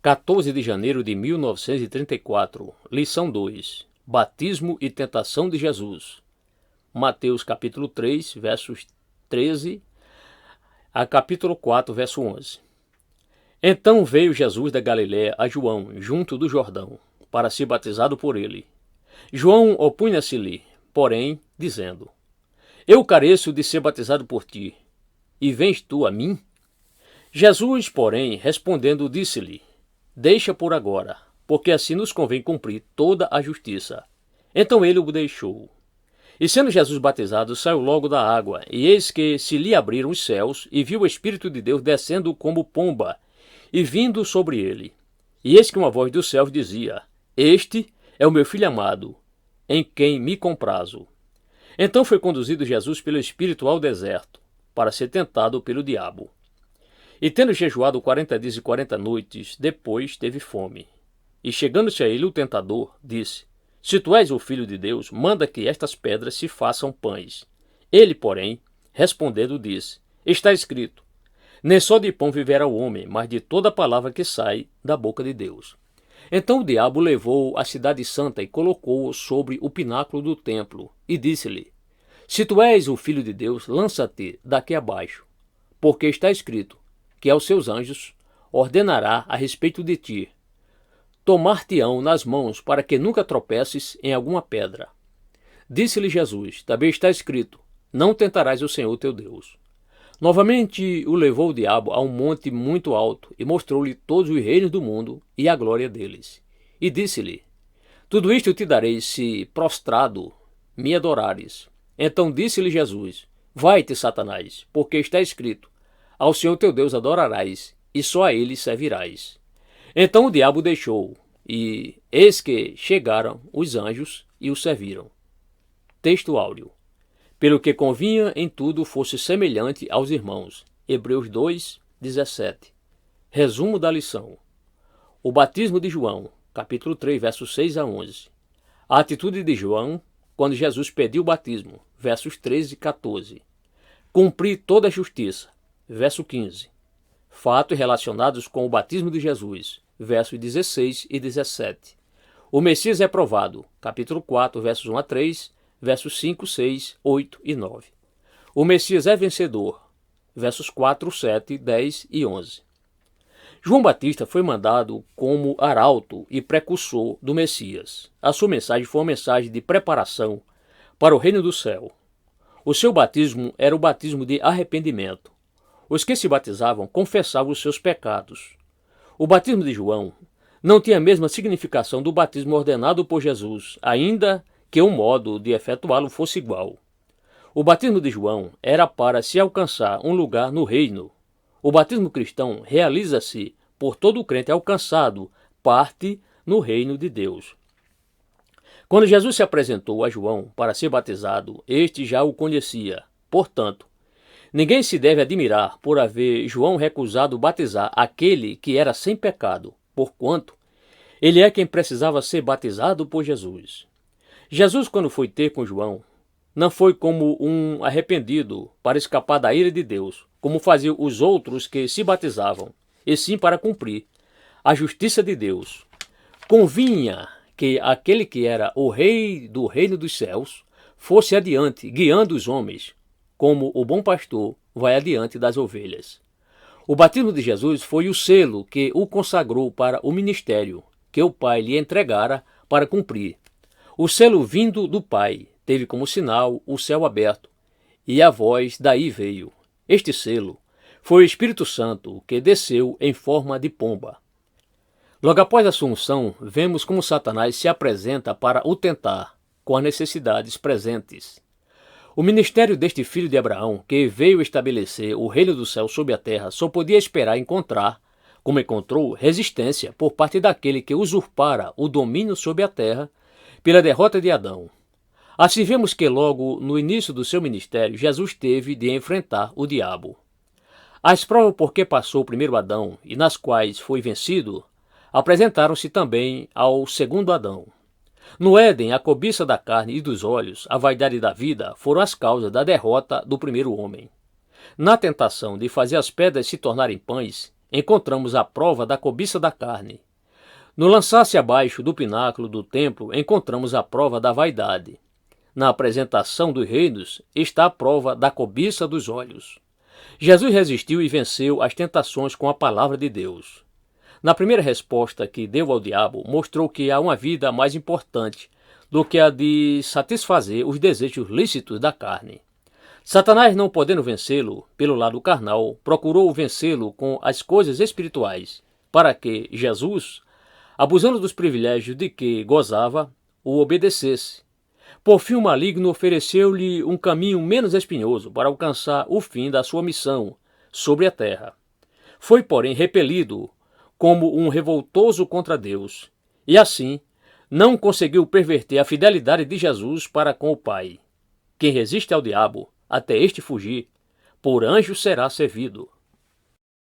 14 de janeiro de 1934, lição 2, Batismo e tentação de Jesus. Mateus capítulo 3, versos 13 a capítulo 4, verso 11. Então veio Jesus da Galiléia a João, junto do Jordão, para ser batizado por ele. João opunha-se-lhe, porém, dizendo: Eu careço de ser batizado por ti, e vens tu a mim? Jesus, porém, respondendo, disse-lhe: Deixa por agora, porque assim nos convém cumprir toda a justiça. Então ele o deixou. E sendo Jesus batizado, saiu logo da água, e eis que se lhe abriram os céus, e viu o Espírito de Deus descendo como pomba, e vindo sobre ele. E eis que uma voz do céu dizia: Este é o meu Filho amado, em quem me comprazo. Então foi conduzido Jesus pelo Espírito ao deserto, para ser tentado pelo diabo. E tendo jejuado 40 dias e 40 noites, depois teve fome. E chegando-se a ele o tentador, disse: Se tu és o Filho de Deus, manda que estas pedras se façam pães. Ele, porém, respondendo, disse: Está escrito: Nem só de pão viverá o homem, mas de toda palavra que sai da boca de Deus. Então o diabo levou a cidade santa e colocou-o sobre o pináculo do templo, e disse-lhe: Se tu és o Filho de Deus, lança-te daqui abaixo, porque está escrito que aos seus anjos ordenará a respeito de ti, tomar-te-ão nas mãos, para que nunca tropeces em alguma pedra. Disse-lhe Jesus: Também está escrito: Não tentarás o Senhor teu Deus. Novamente o levou o diabo a um monte muito alto, e mostrou-lhe todos os reinos do mundo e a glória deles. E disse-lhe: Tudo isto eu te darei, se prostrado me adorares. Então disse-lhe Jesus: Vai-te, Satanás, porque está escrito: Ao Senhor teu Deus adorarás, e só a ele servirás. Então o diabo deixou, e eis que chegaram os anjos e o serviram. Texto áureo. Pelo que convinha em tudo fosse semelhante aos irmãos. Hebreus 2, 17. Resumo da lição. O batismo de João, capítulo 3, versos 6 a 11. A atitude de João quando Jesus pediu o batismo, versos 13 e 14. Cumprir toda a justiça, verso 15. Fatos relacionados com o batismo de Jesus, versos 16 e 17. O Messias é provado, capítulo 4, versos 1 a 3, versos 5, 6, 8 e 9. O Messias é vencedor, versos 4, 7, 10 e 11. João Batista foi mandado como arauto e precursor do Messias. A sua mensagem foi uma mensagem de preparação para o reino do céu. O seu batismo era o batismo de arrependimento. Os que se batizavam confessavam os seus pecados. O batismo de João não tinha a mesma significação do batismo ordenado por Jesus, ainda que o modo de efetuá-lo fosse igual. O batismo de João era para se alcançar um lugar no reino. O batismo cristão realiza-se por todo o crente alcançado parte no reino de Deus. Quando Jesus se apresentou a João para ser batizado, este já o conhecia. Portanto, ninguém se deve admirar por haver João recusado batizar aquele que era sem pecado, porquanto ele é quem precisava ser batizado por Jesus. Jesus, quando foi ter com João, não foi como um arrependido para escapar da ira de Deus, como faziam os outros que se batizavam, e sim para cumprir a justiça de Deus. Convinha que aquele que era o rei do reino dos céus fosse adiante, guiando os homens, como o bom pastor vai adiante das ovelhas. O batismo de Jesus foi o selo que o consagrou para o ministério que o Pai lhe entregara para cumprir. O selo vindo do Pai teve como sinal o céu aberto, e a voz daí veio. Este selo foi o Espírito Santo que desceu em forma de pomba. Logo após a Assunção, vemos como Satanás se apresenta para o tentar com as necessidades presentes. O ministério deste filho de Abraão, que veio estabelecer o reino do céu sobre a terra, só podia esperar encontrar, como encontrou, resistência por parte daquele que usurpara o domínio sobre a terra pela derrota de Adão. Assim vemos que logo no início do seu ministério, Jesus teve de enfrentar o diabo. As provas por que passou o primeiro Adão e nas quais foi vencido, apresentaram-se também ao segundo Adão. No Éden, a cobiça da carne e dos olhos, a vaidade da vida, foram as causas da derrota do primeiro homem. Na tentação de fazer as pedras se tornarem pães, encontramos a prova da cobiça da carne. No lançar-se abaixo do pináculo do templo, encontramos a prova da vaidade. Na apresentação dos reinos está a prova da cobiça dos olhos. Jesus resistiu e venceu as tentações com a palavra de Deus. Na primeira resposta que deu ao diabo, mostrou que há uma vida mais importante do que a de satisfazer os desejos lícitos da carne. Satanás, não podendo vencê-lo pelo lado carnal, procurou vencê-lo com as coisas espirituais, para que Jesus, abusando dos privilégios de que gozava, o obedecesse. Por fim, o maligno ofereceu-lhe um caminho menos espinhoso para alcançar o fim da sua missão sobre a terra. Foi, porém, repelido como um revoltoso contra Deus, e assim não conseguiu perverter a fidelidade de Jesus para com o Pai. Quem resiste ao diabo, até este fugir, por anjo será servido.